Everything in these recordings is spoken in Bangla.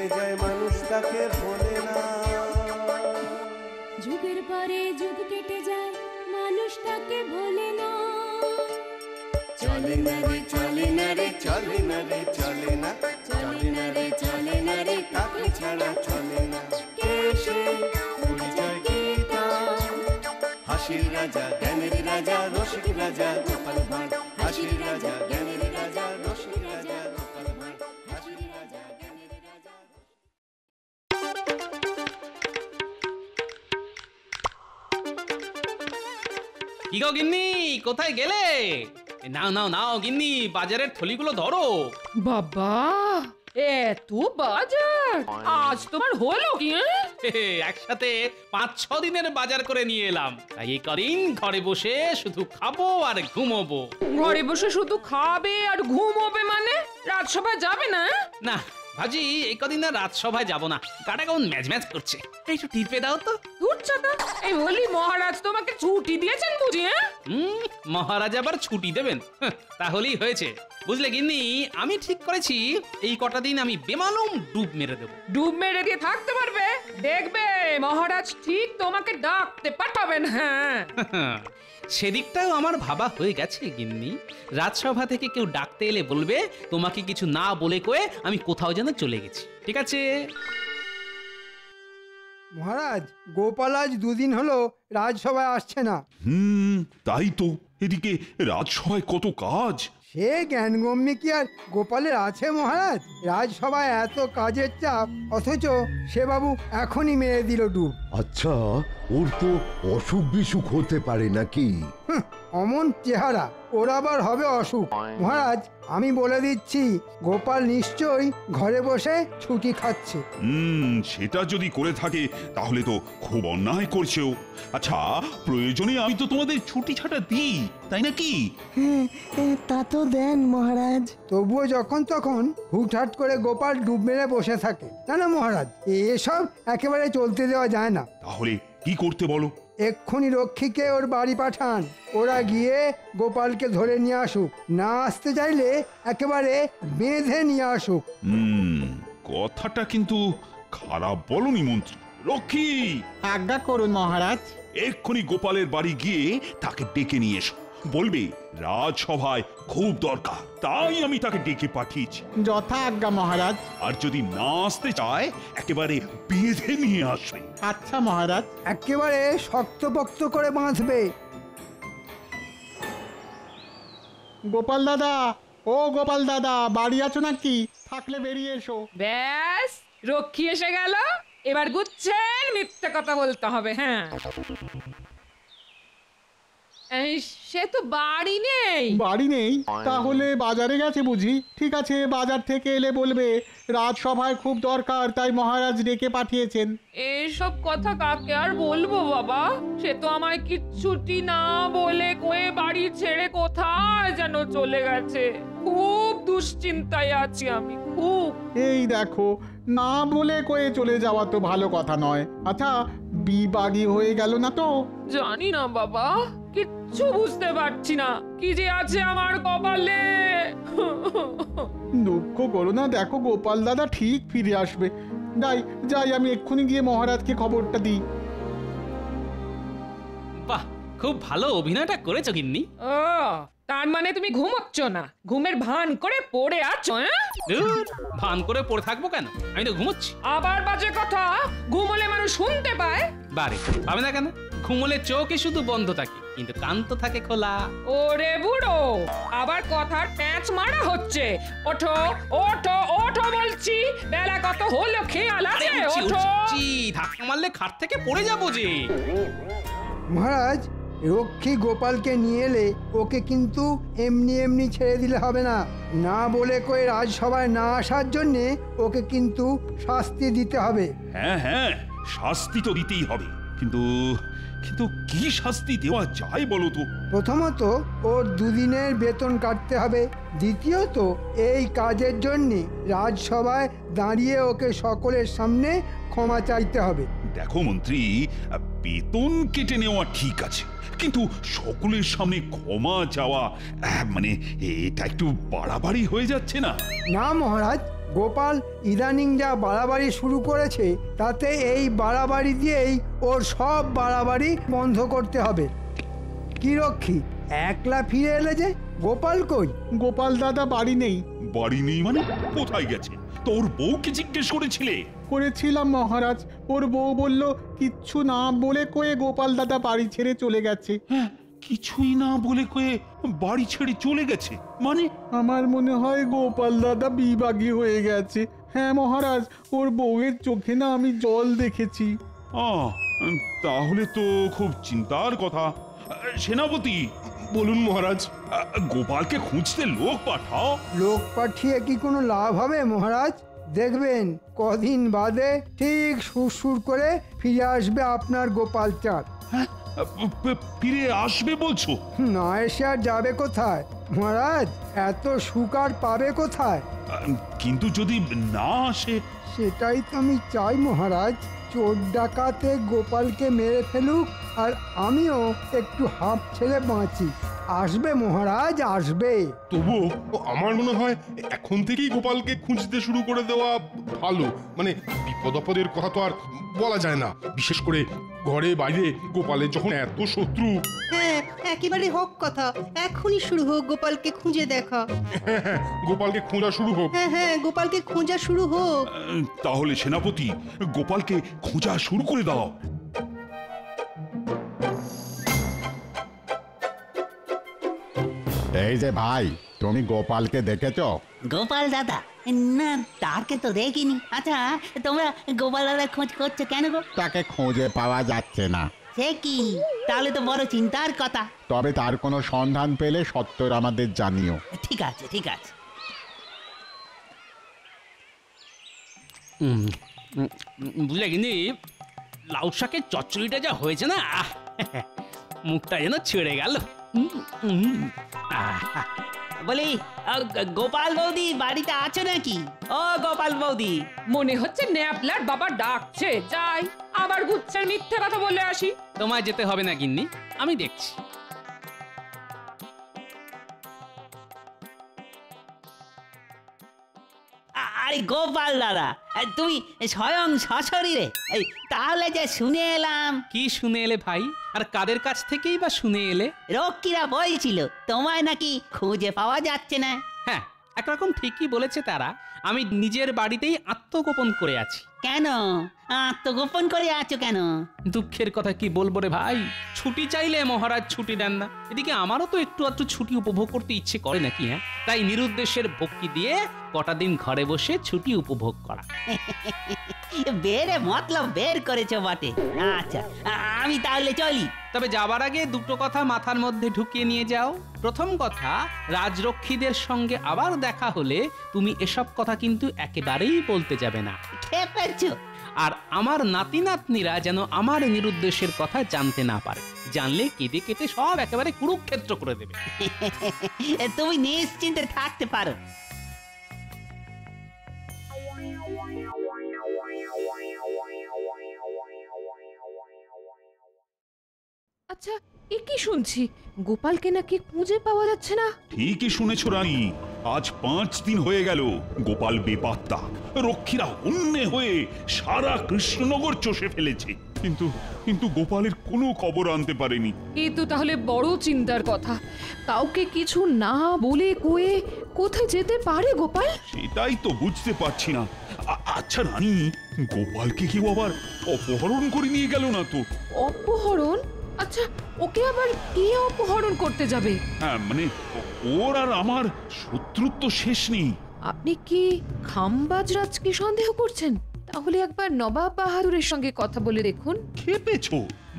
কেটে যায় মানুষ তাকে ভোলে না। যুগের পরে যুগ কেটে যায় মানুষ তাকে ভোলে না। চলে না রে চলে না রে চলে না রে চলে না, চলে না রে চলে না রে কাকে ছাড়া চলে না। কে সে পরিচয় কি তার? হাসির রাজা জ্ঞানের রাজা রসিক রাজা গোপাল ভাঁড়। হাসির রাজা জ্ঞানের রাজা রসিক রাজা গোপাল ভাঁড়। হাসির রাজা জ্ঞানের রাজা। কি গো গিন্নি, কোথায় গেলে? নাও নাও নাও গিন্নি, বাজারের থলিগুলো ধরো। বাবা, এত বাজার আজ তোমার হলো কি? একসাথে 5-6 দিনের বাজার করে নিয়ে এলাম। তাই এই কদিন ঘরে বসে শুধু খাবো আর ঘুমোবো। ঘরে বসে শুধু খাবে আর ঘুমোবে মানে? রাজসভায় যাবে না? না ভাজি, এই কদিন না রাজসভায় যাবো না। গাটা কেমন ম্যাচ ম্যাচ করছে, একটু টিপে দাও তো। উঠছাতা, এই বলি মহারাজ তোমাকে ছুটি দিয়েছেন বুঝি? মহারাজ আবার ছুটি দেবেন? তাহলেই হয়েছে। বুঝলে গিন্নি, আমি ঠিক করেছি এই কটা দিন আমি বেমালুম ডুব মেরে দেবো। ডুব মেরে দিয়ে থাকতে পারবে? দেখবে মহারাজ ঠিক তোমাকে ডাকতে পাঠাবেন। হ্যাঁ, সেদিকটাও আমার ভাবা হয়ে গেছে গিন্নি। রাজসভা থেকে কেউ ডাকতে এলে বলবে তোমাকে কিছু না বলে কয়ে আমি কোথাও যেন চলে গেছি। ঠিক আছে? মহারাজ, গোপাল আজ 2 দিন হলো রাজসভায় আসছে না। তাই তো। এদিকে রাজসভায় কত কাজ। সে জ্ঞানগম্যে কি আর গোপালের আছে মহারাজ? রাজসভায় এত কাজের চাপ, অথচ সে বাবু এখনই মেরে দিল ডুব। আচ্ছা, ওর তো অসুখ বিসুখ হতে পারে নাকি? অমন চেহারা, ওর আবার হবে অসুখ? মহারাজ, আমি বলে দিচ্ছি, গোপাল নিশ্চয়ই ঘরে বসে ছুটি খাচ্ছে। সেটা যদি করে থাকে তাহলে তো খুব অন্যায় করছেও। আচ্ছা, প্রয়োজনে আমি তো তোমাদের ছুটি ছাটা দিই, তাই নাকি? তা তো দেন মহারাজ। তবুও যখন তখন হুটহাট করে গোপাল ডুব মেরে বসে থাকে। না না মহারাজ, এসব একেবারে চলতে দেওয়া যায় না। তাহলে কি করতে বলো? এক্ষুনি রক্ষীকে ওর বাড়ি পাঠান, ওরা গিয়ে গোপালকে ধরে নিয়ে আসুক। না আসতে চাইলে একেবারে বেঁধে নিয়ে আসুক। কথাটা কিন্তু খারাপ বলনি মন্ত্রী। রক্ষী, আজ্ঞা করুন মহারাজ। এক্ষুনি গোপালের বাড়ি গিয়ে তাকে ডেকে নিয়ে এসো। বলবে রাজসভায় খুব দরকার, তাই আমি তাকে ডেকে পাঠিয়েছি। যথা আজ্ঞা মহারাজ। আর যদি না আসতে চায় একেবারে বেঁধে নিয়ে আসবে। আচ্ছা মহারাজ। একেবারে শক্তপোক্ত করে বাঁধবে। গোপাল দাদা, ও গোপাল দাদা, বাড়ি আছো নাকি? থাকলে বেরিয়ে এসো। ব্যাস, রক্ষী এসে গেল। এবার বুঝছেন মিথ্যে কথা বলতে হবে। হ্যাঁ, সে তো বাড়ি নেই। বাড়ি নেই? তাহলে বাজারে গেছে বুঝি? ঠিক আছে, বাজার থেকে এলে বলবে রাজসভায় খুব দরকার, তাই মহারাজ ডেকে পাঠিয়েছেন। এসব কথা কাকে আর বলবো বাবা? সে তো আমায় কিচ্ছুটি না বলে কয়ে বাড়ি ছেড়ে কোথায় যেন চলে গেছে। খুব দুশ্চিন্তায় আছি আমি, খুব। এই দেখো, না বলে কয়ে চলে যাওয়া তো ভালো কথা নয়। আচ্ছা, বিবাগী হয়ে গেল না তো? জানি না বাবা, কিচ্ছু বুঝতে পারছি না কি যে আছে আমার কপালে। দুঃখ করো না, দেখো গোপাল দাদা ঠিক ফিরে আসবে। যাই, আমি এক্ষুনি গিয়ে মহারাজকে খবরটা দিই। বাহ, খুব ভালো অভিনয়টা করেছো গিন্নি। ও, তার মানে তুমি ঘুমোচ্ছ না, ঘুমের ভান করে পড়ে আছো? ভান করে পড়ে থাকবো কেন? আমি তো ঘুমোচ্ছি। আবার বাজে কথা, ঘুমোলে মানুষ শুনতে পায়। বারে পাবে না কেন? ঘুমোলে চোখই শুধু বন্ধ থাকে, কিন্তু কান তো থাকে খোলা। ওরে বুড়ো, আবার কথার প্যাঁচ মারা হচ্ছে। ওঠো ওঠো ওঠো বলছি, বেলা কত হলো খেয়াল আছে? ওঠো। ধাক্কা মারলে খাট থেকে পড়ে যাবো যে। মহারাজ, রক্ষী গোপালকে নিয়ে এলে ওকে কিন্তু এমনি এমনি ছেড়ে দিলে হবে না। না বলে কয়ে রাজসভায় না আসার জন্যে ওকে কিন্তু শাস্তি দিতে হবে। হ্যাঁ, শাস্তি তো দিতেই হবে, কিন্তু কি শাস্তি দেওয়া যায় বলো তো? প্রথমত ওর 2 দিনের বেতন কাটতে হবে। দ্বিতীয়ত এই কাজের জন্যে রাজসভায় দাঁড়িয়ে ওকে সকলের সামনে ক্ষমা চাইতে হবে। দেখো মন্ত্রী, বেতন কেটে নেওয়া ঠিক আছে, কিন্তু সকলের সামনে ক্ষমা চাওয়া মানে এটা একটু বাড়াবাড়ি হয়ে যাচ্ছে না? না মহারাজ, গোপাল ইদানিং যা বাড়াবাড়ি শুরু করেছে তাতে এই বাড়াবাড়ি দিয়েই ওর সব বাড়াবাড়ি বন্ধ করতে হবে। কি রক্ষী, একলা ফিরে এলে যে? গোপাল কই? গোপাল দাদা বাড়ি নেই। বাড়ি নেই মানে? কোথায় গেছে? তোর বউকে জিজ্ঞেস করেছিলে? করেছিলাম মহারাজ, ওর বউ বলল কিচ্ছু না বলে কয়ে গোপাল দাদা বাড়ি ছেড়ে চলে গেছে। হ্যাঁ, কিছুই না বলে কয়ে বাড়ি ছেড়ে চলে গেছে মানে? আমার মনে হয় গোপাল দাদা বিভাগী হয়ে গেছে। হ্যাঁ মহারাজ, ওর বউয়ের চোখে না আমি জল দেখেছি। তাহলে তো খুব চিন্তার কথা। সেনাপতি, বলুন মহারাজ। গোপালকে খুঁজতে লোক পাঠাও। লোক পাঠিয়ে কি কোনো লাভ হবে মহারাজ? দেখবেন কদিন বাদে ঠিক সুরসুর করে ফিরে আসবে আপনার গোপাল চাঁদ। হ্যাঁ, ফিরে আসবে বলছো? না এসে আর যাবে কোথায় মহারাজ? এত সুখ আর পাবে কোথায়? কিন্তু যদি না আসে? সেটাই তো আমি চাই মহারাজ। চোর ডাকাতে গোপালকে মেরে ফেলুক আর আমিও একটু হাঁপ ছেড়ে বাঁচি। আসবে মহারাজ, আসবে। তবুও আমার মনে হয় এখন থেকেই গোপালকে খুঁজতে শুরু করে দেওয়া ভালো। মানে বিপদ আপদের কথা তো আর বলা যায় না, বিশেষ করে ঘরে বাইরে গোপালের যখন এত শত্রু। হ্যাঁ, একেবারে হক কথা। এখনই শুরু হোক গোপালকে খুঁজে দেখা। হ্যাঁ, গোপালকে খোঁজা শুরু হোক। হ্যাঁ, গোপালকে খোঁজা শুরু হোক। তাহলে সেনাপতি, গোপালকে খোঁজা শুরু করে দাও। এই যে ভাই, তুমি গোপালকে দেখেছো? গোপাল দাদা? না, তাকে তো দেখিনি। আচ্ছা, তোমরা গোপাল দাদা খোঁজ করছো কেন গো? তাকে খুঁজে পাওয়া যাচ্ছে না। সে কি? তাহলে তো বড় চিন্তার কথা। তবে তার কোনো সন্ধান পেলে সত্তর আমাদের জানিও। ঠিক আছে, ঠিক আছে। বুঝলে কিন্তু লাউ শাকের চচ্চড়িটা যা হয়েছে না, মুখটা যেন ছেড়ে গেল। বলি, গোপাল বৌদি বাড়িতে আছো নাকি? ও গোপাল বৌদি। মনে হচ্ছে ন্যাপলার বাবা ডাকছে, যাই আবার গুচ্ছের মিথ্যে কথা বলে আসি। তোমায় যেতে হবে না গিন্নি, আমি দেখছি। আরে গোপাল দাদা, তুমি স্বয়ং সশরীরে? তাহলে যে শুনে এলাম। কি শুনে এলে ভাই? আর কাদের কাছ থেকেই বা শুনে এলে? রক্ষীরা বলছিল তোমায় নাকি খুঁজে পাওয়া যাচ্ছে না। হ্যাঁ, একরকম ঠিকই বলেছে তারা। আমি নিজের বাড়িতেই আত্মগোপন করে আছি। কেন আত্মগোপন করে আছো কেন? দুঃখের কথা কি বলবো রে ভাই, ছুটি চাইলে মহারাজ ছুটি দেন না। এদিকে আমারও তো একটু আধটু ছুটি উপভোগ করতে ইচ্ছে করে নাকি? হ্যাঁ, তাই নিরুদ্দেশের ভক্তি দিয়ে কটা দিন ঘরে বসে ছুটি উপভোগ করা। বেরে মতলব বের করেছো বটে। আচ্ছা, আমি তাহলে চলি। তবে যাবার আগে দুটো কথা মাথার মধ্যে ঢুকিয়ে নিয়ে যাও। প্রথম কথা, রাজরক্ষীদের সঙ্গে আবার দেখা হলে তুমি এসব কথা কিন্তু একেবারেই বলতে যাবে না। খেপেছো? আর আমার নাতি নাতনিরা যেন আমার নিরুদ্দেশের কথা জানতে না পারে। জানলে কেটে কেটে সব একেবারে কুরুক্ষেত্র করে দেবে। তুমি নিশ্চিন্তে থাকতে পারো। আচ্ছা, এ কি শুনছি? গোপালকে নাকি খুঁজে পাওয়া যাচ্ছে না। ঠিকই শুনেছ রানী, আজ 5 দিন হয়ে গেল গোপাল বেপাত্তা। রক্ষীরা অন্যে হয়ে সারা কৃষ্ণনগর চষে ফেলেছে, কিন্তু গোপালের কোনো খবর আনতে পারেনি। এ তো তাহলে বড় চিন্তার কথা। কাউকে কিছু না বলে কয়ে কোথায় যেতে পারে গোপাল? সেটাই তো বুঝতে পারছি না। আচ্ছা রানী, গোপালকে কেউ আবার অপহরণ করে নিয়ে গেল না তো? অপহরণ? আচ্ছা, ওকে আবার কে অপহরণ করতে যাবে? হ্যাঁ, মানে ওর আর আমার শত্রুত্ব শেষ নেই। আপনি কি খামবাজরাজকে সন্দেহ করছেন? তাহলে একবার নবাব বাহাদুরের সঙ্গে কথা বলে দেখুন। খেপেছো?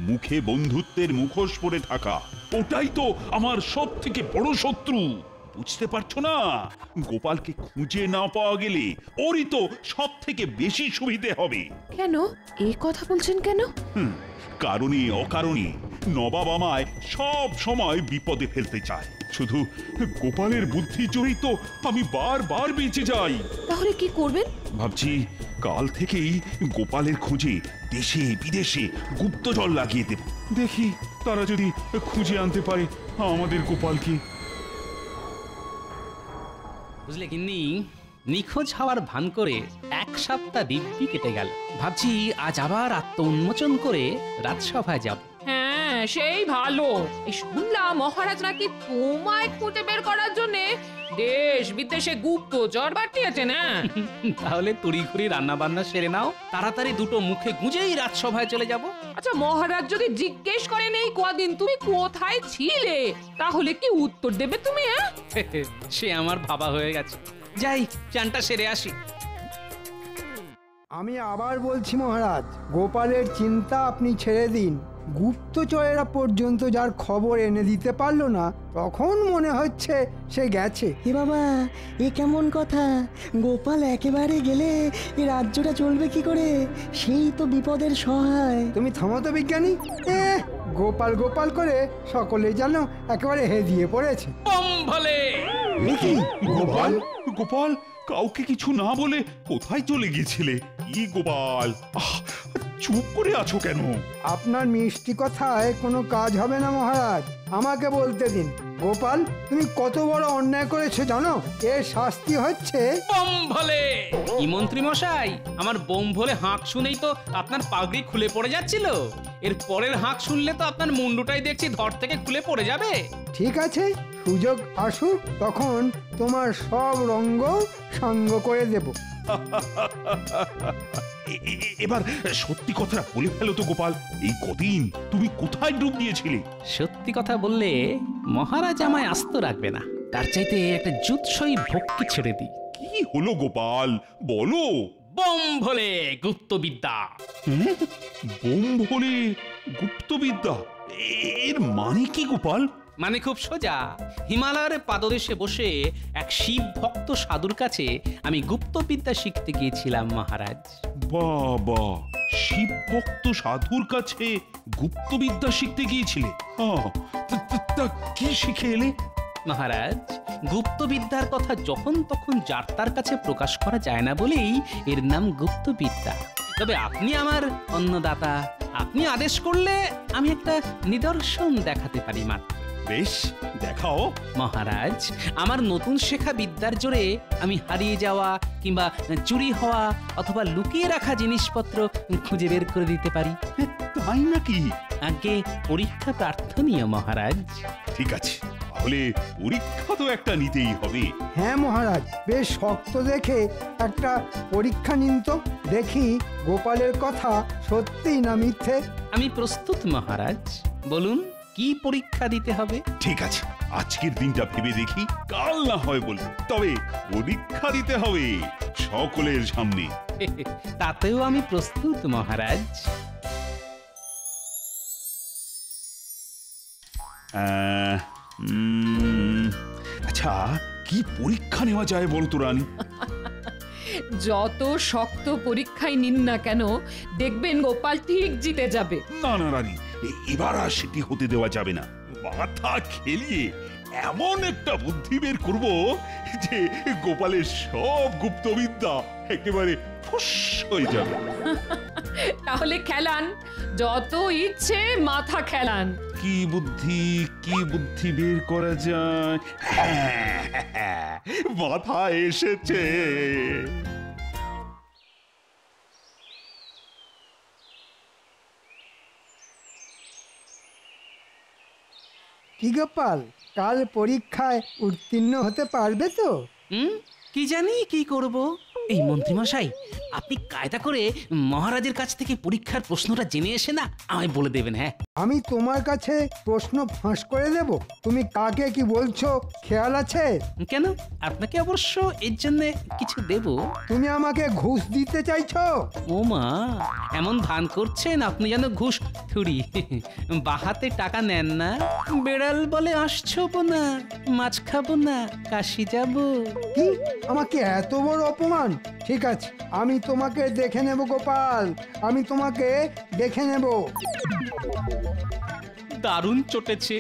মুখে বন্ধুত্বের মুখোশ পরে থাকা, ওটাই তো আমার সব থেকে বড় শত্রু। বুঝতে পারছো না? গোপালকে খুঁজে না পাওয়া গেলে ওরই তো সব থেকে বেশি সুবিধে হবে। কেন এই কথা বলছেন কেন? কারণে অকারণে নবাব আমায় সব সময় বিপদে ফেলতে চায়। শুধু গোপালের বুদ্ধি জড়িত তো আমি বারবার বেঁচে যাই। তাহলে কি করবেন? ভাবছি কাল থেকেই গোপালের খোঁজে দেশে বিদেশে গুপ্তচর লাগিয়ে দেব। দেখি তারা যদি খুঁজে আনতে পারে আমাদের গোপালকে। বুঝলে গিন্নি, নিখোঁজ হওয়ার ভান করে 1 সপ্তাহ দিব্যি কেটে গেল। ভাবছি আজ আবার আত্ম উন্মোচন করে রাজসভায় যাব। হ্যাঁ সেই ভালো। এই শুনলাম মহারাজ নাকি তোমায় খুঁজে বের করার জন্য দেশ বিদেশে গুপ্তচর পাঠিয়েছে না? তাহলে তড়িঘড়ি রান্না বান্না সেরে নাও, তাড়াতাড়ি দুটো মুখে গুঁজেই রাজসভায় চলে যাব। আচ্ছা মহারাজ যদি জিজ্ঞেস করেন এই কদিন তুমি কোথায় ছিলে, তাহলে কি উত্তর দেবে তুমি? সে আমার ভাবা হয়ে গেছে। যাই, চানটা সেরে আসি। আমি আবার বলছি মহারাজ, গোপালের চিন্তা আপনি ছেড়ে দিন। গুপ্তচরেরা পর্যন্ত যার খবর এনে দিতে পারলো না, তখন মনে হচ্ছে সে গেছে। এ বাবা, এ কেমন কথা? গোপাল একেবারে গেলে এই রাজ্যটা চলবে কি করে? সেই তো বিপদের সহায়। তুমি থামো তো বিজ্ঞানী। গোপাল গোপাল করে সকলে যেন একেবারে হেদিয়ে পড়েছে। গোপাল গোপাল কাউকে কিছু না বলে কোথায় চলে গিয়েছিলে? কি গোপাল, চুপ করে আছো কেন? আপনার মিষ্টি কথায় কোনো কাজ হবে না মহারাজ, আমাকে বলতে দিন। গোপাল, তুমি কত বড় অন্যায় করেছো জানো? এর শাস্তি হচ্ছে কি মন্ত্রী মশাই, আমার বোম ভোলে হাঁক শুনেই তো আপনার পাগড়ি খুলে পড়ে যাচ্ছিল। এর পরের হাঁক শুনলে তো আপনার মুন্ডুটাই দেখছি ধর থেকে খুলে পড়ে যাবে। ঠিক আছে, সুযোগ আসুক তখন তোমার সব রঙ্গ সঙ্গ করে দেব। এবার সত্যি কথাটা বলে ফেলো তো গোপাল, এই কদিন তুমি কোথায় ডুব দিয়েছিলে? সত্যি কথা বললে মহারাজ আমায় আস্ত রাখবে না, তার চাইতে একটা জুৎসই ভক্তি ছেড়ে দিই। কি হলো গোপাল, বলো। বোম ভোলে গুপ্তবিদ্যা। বোম ভোলে গুপ্তবিদ্যা, এর মানে কি গোপাল? মানে খুব সোজা, হিমালয়ের পাদদেশে বসে এক শিব ভক্ত সাধুর কাছে আমি গুপ্তবিদ্যা শিখতে গিয়েছিলাম মহারাজ। বাবা, শিব ভক্ত সাধুর কাছে গুপ্তবিদ্যা শিখতে গিয়েছিলে? তা কি শিখে এলে? মহারাজ, গুপ্তবিদ্যার কথা যখন তখন যার তার কাছে প্রকাশ করা যায় না বলেই এর নাম গুপ্তবিদ্যা। তবে আপনি আমার অন্নদাতা, আপনি আদেশ করলে আমি একটা নিদর্শন দেখাতে পারি মাত্র। বেশ, দেখাও। মহারাজ, আমার নতুন শেখা বিদ্যার জোরে আমি হারিয়ে যাওয়া কিংবা চুরি হওয়া অথবা লুকিয়ে রাখা জিনিসপত্র খুঁজে বের করে দিতে পারি। তাই নাকি? আগে পরীক্ষা প্রার্থনীয় মহারাজ। ঠিক আছে, তাহলে পরীক্ষা তো একটা নিতেই হবে। হ্যাঁ মহারাজ, বেশ শক্ত দেখে একটা পরীক্ষা নিন তো, দেখি গোপালের কথা সত্যি না মিথ্যে। আমি প্রস্তুত মহারাজ, বলুন কি পরীক্ষা দিতে হবে? ঠিক আছে, আজকের দিনটা ভেবে দেখি, কাল না হয় বলবো, তবে পরীক্ষা দিতে হবে সকলের সামনে। তাতেও আমি প্রস্তুত মহারাজ। আচ্ছা, কি পরীক্ষা নেওয়া যায় বলতো রানী? যত শক্ত পরীক্ষায় নিন না কেন, দেখবেন গোপাল ঠিক জিতে যাবে। না না রানী, এবার আর সেটি হতে দেওয়া যাবে না। মাথা খেলিয়ে এমন একটা বুদ্ধি বের করব যে গোপালের সব গুপ্তবিদ্যা একেবারে ফুস হয়ে যাবে। তাহলে খেলান, যত ইচ্ছে মাথা খেলান। কি বুদ্ধি বের করা যায়? মাথা এসেছে। কি গোপাল, কাল পরীক্ষায় উত্তীর্ণ হতে পারবে তো? কি জানি কি করব। এই মন্ত্রীমশাই, আপনি কায়দা করে মহারাজের কাছ থেকে পরীক্ষার প্রশ্নটা জেনে এসে না আমায় বলে দেবেন। হ্যাঁ, আমি তোমার কাছে প্রশ্ন ফাঁস করে দেব? তুমি কাকে কি বলছো খেয়াল আছে? কেন, আপনাকে অবশ্য এর জন্য কিছু দেব। তুমি আমাকে ঘুষ দিতে চাইছো? ও মা, এমন ভান করছেন আপনি যেন ঘুষ থুড়ি। বাহাতে টাকা নেন না। বেড়াল বলে আসছো না, মাছ খাবো না, কাশি যাব। কি, আমাকে এত বড় অপমান? ঠিক আছে, আমি তোমাকে দেখে নেব গোপাল, আমি তোমাকে দেখে নেব। দারুণ চটেছে।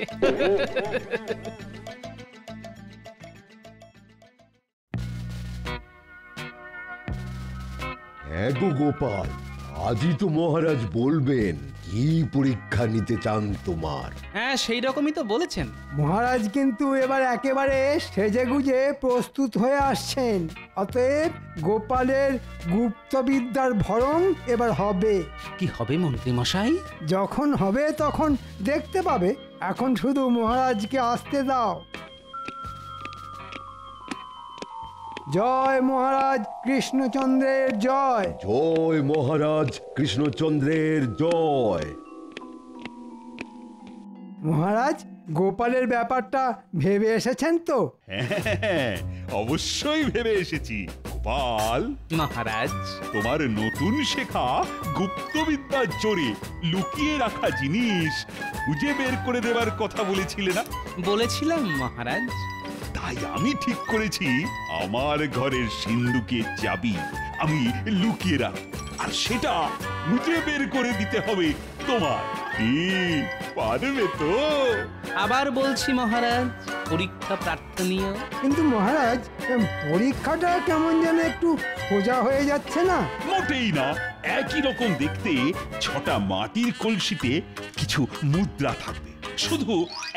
হ্যাঁ গো গোপাল, আজই তো মহারাজ বলবেন কি পরীক্ষা নিতে চান তোমার। হ্যাঁ সেই রকমই তো বলেছেন। মহারাজ কিন্তু এবার একেবারে সেজেগুজে প্রস্তুত হয়ে আসছেন। অতএব গোপালের গুপ্তবিদ্যার ভরণ এবার হবে। কি হবে মন্ত্রী মশাই? যখন হবে তখন দেখতে পাবে। এখন শুধু মহারাজকে আসতে দাও। জয় মহারাজ কৃষ্ণচন্দ্রের জয়। জয় মহারাজ কৃষ্ণচন্দ্রের জয়। মহারাজ গোপালের ব্যাপারটা ভেবে এসেছেন তো? হ্যাঁ অবশ্যই ভেবে এসেছি। গোপাল মহারাজ, তোমার নতুন শেখা গুপ্তবিদ্যার জোরে লুকিয়ে রাখা জিনিস খুঁজে বের করে দেবার কথা বলেছিলে না? বলেছিলাম মহারাজ। তাই আমি ঠিক করেছি আমার ঘরের সিন্ধুকের চাবি আমি লুকিয়ে রাখব, আর সেটা খুঁজে বের করে দিতে হবে তোমার। কি পারবে তো? আবার বলছি মহারাজ, পরীক্ষা প্রার্থনীয়। কিন্তু মহারাজ পরীক্ষাটা কেমন যেন একটু সোজা হয়ে যাচ্ছে না। মোটেই না, একই রকম দেখতে 6টা মাটির কলসিতে কিছু মুদ্রা থাকবে। শুধু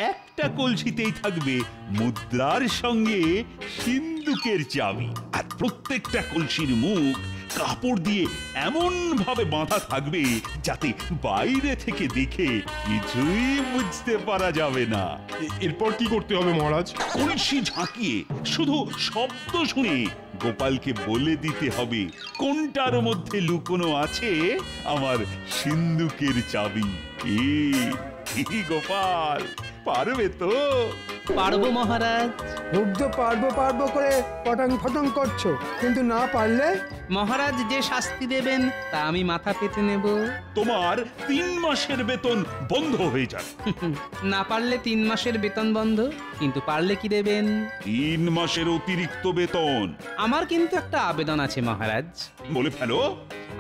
একটা কলসিতেই থাকবে মুদ্রার সঙ্গে সিন্ধুকের চাবি, আর প্রত্যেকটা কলসির মুখ কাপড় দিয়ে এমন ভাবে বাঁধা থাকবে যাতে বাইরে থেকে দেখে কিছুই বুঝতে পারা যাবে না। এরপর কি করতে হবে মহারাজ? কলসি ঝাঁকিয়ে শুধু শব্দ শুনে গোপালকে বলে দিতে হবে কোনটার মধ্যে লুকোনো আছে আমার সিন্ধুকের চাবি। কি গোপাল, পারবে তো? পারবো মহারাজ। খুব তো পারবো করে পটাং ফটং করছো, কিন্তু না পারলে? মহারাজ যে শাস্তি দেবেন তা আমি মাথা পেতে নেব। তোমার 3 মাসের বেতন বন্ধ হয়ে যাবে। না পারলে 3 মাসের বেতন বন্ধ, কিন্তু পারলে কি দেবেন? 3 মাসের অতিরিক্ত বেতন। আমার কিন্তু একটা আবেদন আছে মহারাজ। বলে ফেলো।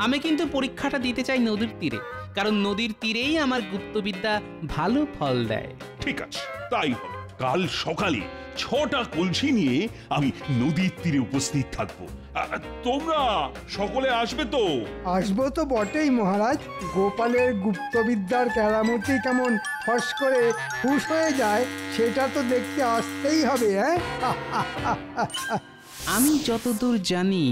আমি কিন্তু পরীক্ষাটা দিতে চাই নদীর তীরে, কারণ নদীর তীরেই আমার গুপ্তবিদ্যা ভালো ফল দেয়। ঠিক আছে, তাই হবে। কাল সকালে 6টা কলসি নিয়ে আমি নদীর তীরে উপস্থিত থাকবো। তোমরা সকলে আসবে তো? আসবো তো বটেই মহারাজ। গোপালের গুপ্তবিদ্যার কেরামতি কেমন ফস করে খুশ হয়ে যায় সেটা তো দেখতে আসতেই হবে। আমি যতদূর জানি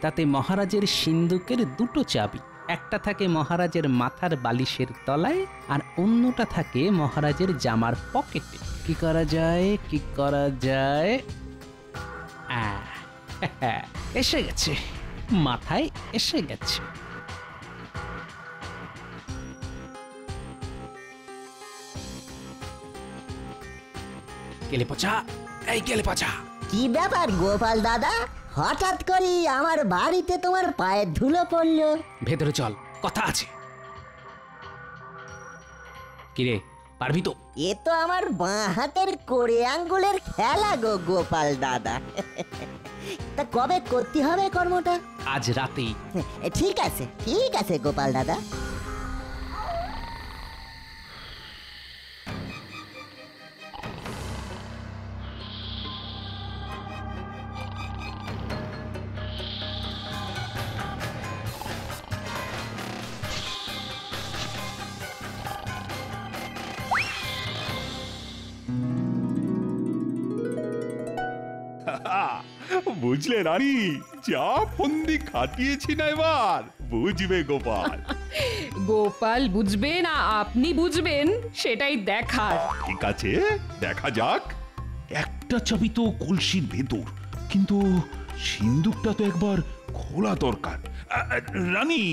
তাতে মহারাজের সিন্ধুকের 2টো চাবি। একটা থাকে মহারাজের মাথার বালিশের তলায়, আর অন্যটা থাকে মহারাজের জামার পকেটে। কি করা যায়, কি করা যায়? এসে গেছে, মাথায় এসে গেছে। কেলে পচা, এই কেলে পচা। কি ব্যাপার গোপাল দাদা, হঠাৎ করে আমার বাড়িতে তোমার পায়ের ধুলো পড়লো? ভেতরে চল, কথা আছে। কিরে, পারবি তো? এ তো আমার বাঁ হাতের কোড়ে আঙ্গুলের খেলা গো গোপাল দাদা। তা কবে করতে হবে কর্মটা? আজ রাতেই। ঠিক আছে গোপাল দাদা। বুঝলে রানী, যা ফন্দি খাটিয়েছি না এবার বুঝবে গোপাল। গোপাল বুঝবে না আপনি বুঝবেন সেটাই দেখার। ঠিক আছে, দেখা যাক। একটা চাবি তো কলসির ভেতর, কিন্তু সিন্ধুকটা তো একবার খোলা দরকার। রানী,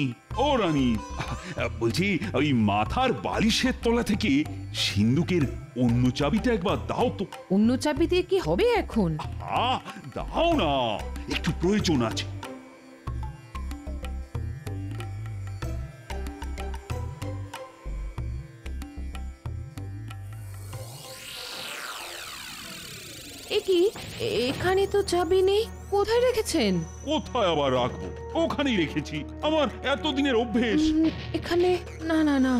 ও রানী, বলছি ওই মাথার বালিশের তলা থেকে সিন্ধুকের অন্য চাবিটা একবার দাও তো। অন্য চাবি দিয়ে কি হবে এখন? দাও না, একটু প্রয়োজন আছে। কি এখানে তো চাবি নেই, কোথায় রেখেছেন? কোথায় আবার রাখবো? ওখানেই রেখেছি, আমার এতদিনের অভ্যেস। এখানে না না না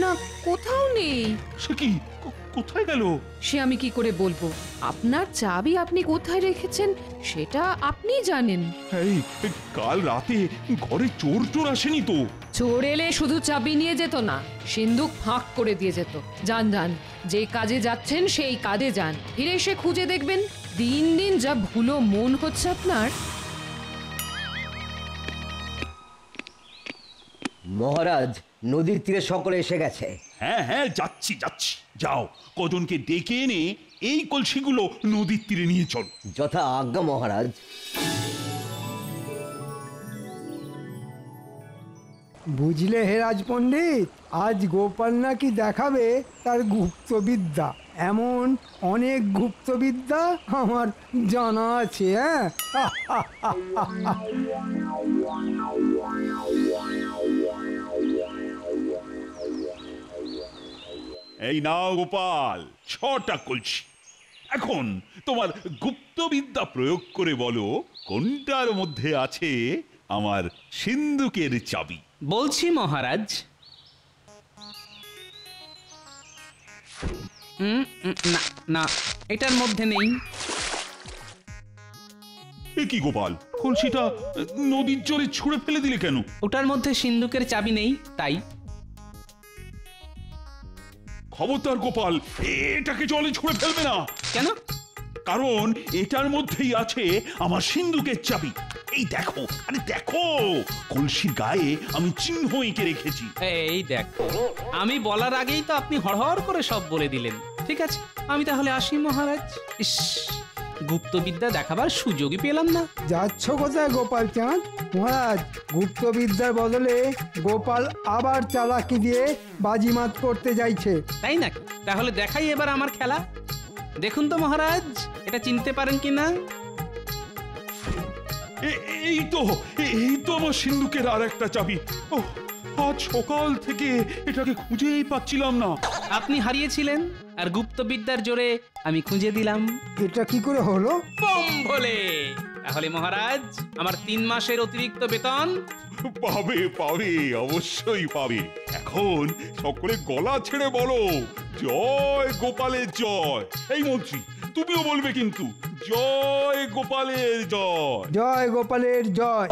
না, কোথাও নেই। সে কি, কোথায় গেল? সে আমি কি করে বলবো? আপনার চাবি আপনি কোথায় রেখেছেন সেটা আপনি জানেন। এই কাল রাতে ঘরে চোর আসেনি তো? চোর এলে শুধু চাবি নিয়ে যেত না, সিন্ধুক ফাঁক করে দিয়ে যেত। যান যান, যে কাজে যাচ্ছেন সেই কাজে যান, ফিরে এসে খুঁজে দেখবেন দিন দিন যা ভুলো মন হচ্ছে আপনার। মহারাজ, নদীর তীরে সকলে এসে গেছে। হ্যাঁ হ্যাঁ, যাচ্ছি যাচ্ছি। যাও, কজনকে ডেকে এনে এই কলসিগুলো নদীর তীরে নিয়ে চল। যথা আজ্ঞা মহারাজ। বুঝলে হে রাজপণ্ডিত, আজ গোপাল নাকি দেখাবে তার গুপ্তবিদ্যা। এমন অনেক গুপ্তবিদ্যা আমার জানা আছে। হ্যাঁ, এই নাও গোপাল, 6টা কলসি। এখন তোমার গুপ্তবিদ্যা প্রয়োগ করে বলো কোনটার মধ্যে আছে আমার সিন্ধুকের চাবি। বলছি মহারাজ। না না, এটার মধ্যে নেই। এ কি গোপাল, কলসিটা নদীর জলে ছুঁড়ে ফেলে দিলে কেন? ওটার মধ্যে সিন্ধুকের চাবি নেই, তাই। খবরদার গোপাল, এটাকে জলে ছুঁড়ে ফেলবে না। কেন? কারণ এটার মধ্যেই আছে আমার সিন্ধুকের চাবি। এই দেখো, আরে দেখো, কলসির গায়ে আমি চিহ্ন এঁকে রেখেছি। এই দেখো, আমি বলার আগেই তো আপনি হড়হড় করে সব বলে দিলেন। ঠিক আছে, আমি তাহলে আসি মহারাজ। ইস, গুপ্তবিদ্যা দেখাবার সুযোগই পেলাম না। যাচ্ছ কোথায় গোপাল চাঁদ? মহারাজ, গুপ্তবিদ্যার বদলে গোপাল আবার চালাকি দিয়ে বাজিমাত করতে যাইছে। তাই নাকি? তাহলে দেখাই এবার আমার খেলা। দেখুন তো মহারাজ, এটা চিনতে পারেন কিনা। এই তো আমার সিন্ধুকের আর একটা চাবি। ওহ, আজ সকাল থেকে এটাকে খুঁজেই পাচ্ছিলাম না। আপনি হারিয়েছিলেন, আর গুপ্তবিদ্যার জোরে আমি খুঁজে দিলাম। এটা কি করে হলো? বম ভোলে! তাহলে মহারাজ, আমার 3 মাসের অতিরিক্ত বেতন পাবে, পাবে, অবশ্যই পাবে। এখন সকলে গলা ছেড়ে বলো জয় গোপালের জয়। এই মন্ত্রী, তুমিও বলবে কিন্তু, জয় গোপালের জয়। জয় গোপালের জয়।